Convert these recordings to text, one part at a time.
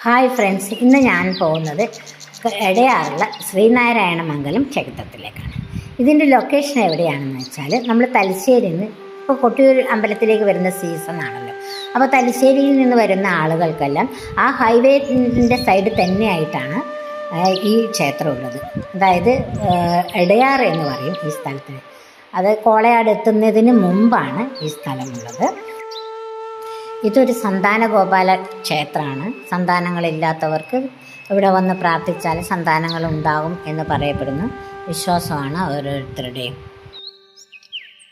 Hi friends, ഇന്ന് ഞാൻ പോകുന്നത് എടയാറുള്ള ശ്രീനാരായണമംഗലം ക്ഷേത്രത്തിലേക്കാണ്. ഇതിൻ്റെ ലൊക്കേഷൻ എവിടെയാണെന്ന് വെച്ചാൽ നമ്മൾ തലശ്ശേരിയിൽ നിന്ന് ഇപ്പോൾ കൊട്ടിയൂർ അമ്പലത്തിലേക്ക് വരുന്ന സീസൺ ആണല്ലോ. അപ്പോൾ തലശ്ശേരിയിൽ നിന്ന് വരുന്ന ആളുകൾക്കെല്ലാം ആ ഹൈവേൻ്റെ സൈഡ് തന്നെയായിട്ടാണ് ഈ ക്ഷേത്രം ഉള്ളത്. അതായത് എടയാർ എന്ന് പറയും ഈ സ്ഥലത്തിന്. അത് കോളയാട് എത്തുന്നതിന് മുമ്പാണ് ഈ സ്ഥലമുള്ളത്. ഇതൊരു സന്താന ഗോപാല ക്ഷേത്രമാണ്. സന്താനങ്ങളില്ലാത്തവർക്ക് ഇവിടെ വന്ന് പ്രാർത്ഥിച്ചാൽ സന്താനങ്ങൾ ഉണ്ടാകും എന്ന് പറയപ്പെടുന്ന വിശ്വാസമാണ് ഓരോരുത്തരുടെയും.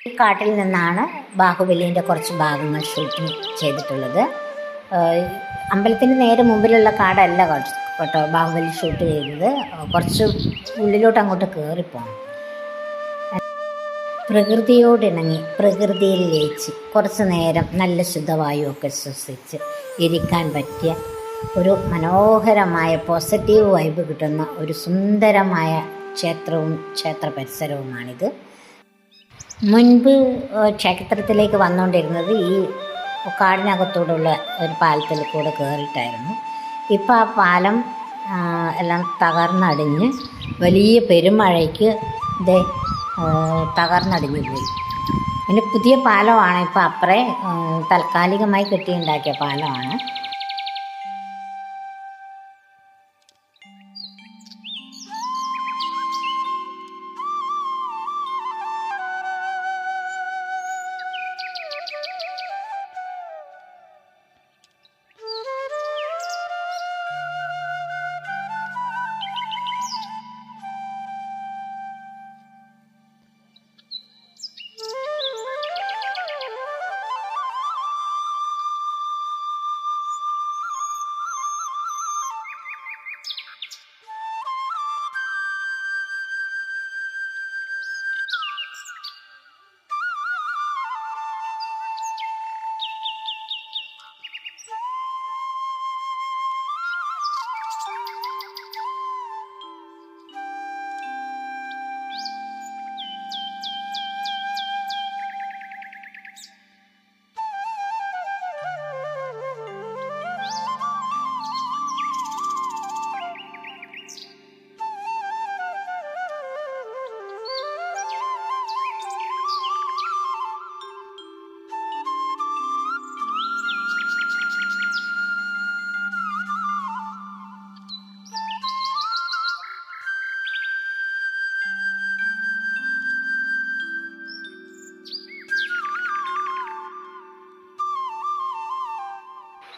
ഈ കാട്ടിൽ നിന്നാണ് ബാഹുബലിൻ്റെ കുറച്ച് ഭാഗങ്ങൾ ഷൂട്ടിംഗ് ചെയ്തിട്ടുള്ളത്. അമ്പലത്തിന് നേരെ മുമ്പിലുള്ള കാടല്ല കേട്ടോ ബാഹുബലി ഷൂട്ട് ചെയ്തത്. കുറച്ച് ഉള്ളിലോട്ട് അങ്ങോട്ട് കയറിപ്പോകണം. പ്രകൃതിയോടിണങ്ങി പ്രകൃതിയിൽ ലയിച്ച് കുറച്ച് നേരം നല്ല ശുദ്ധവായുവൊക്കെ ശ്വസിച്ച് ഇരിക്കാൻ പറ്റിയ ഒരു മനോഹരമായ പോസിറ്റീവ് വൈബ് കിട്ടുന്ന ഒരു സുന്ദരമായ ക്ഷേത്രവും ക്ഷേത്ര പരിസരവുമാണിത്. മുൻപ് ക്ഷേത്രത്തിലേക്ക് വന്നുകൊണ്ടിരുന്നത് ഈ കാടിനകത്തൂടെയുള്ള ഒരു പാലത്തിൽ കൂടെ കയറിയിട്ടായിരുന്നു. ഇപ്പോൾ ആ പാലം എല്ലാം തകർന്നടിഞ്ഞ് വലിയ പെരുമഴയ്ക്ക് തകർന്നടിഞ്ഞു പോയി. പിന്നെ പുതിയ പാലമാണ് ഇപ്പോൾ അപ്പുറേ താൽക്കാലികമായി കെട്ടിയുണ്ടാക്കിയ പാലമാണ്.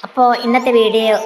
അപ്പോൾ ഇന്നത്തെ വീഡിയോ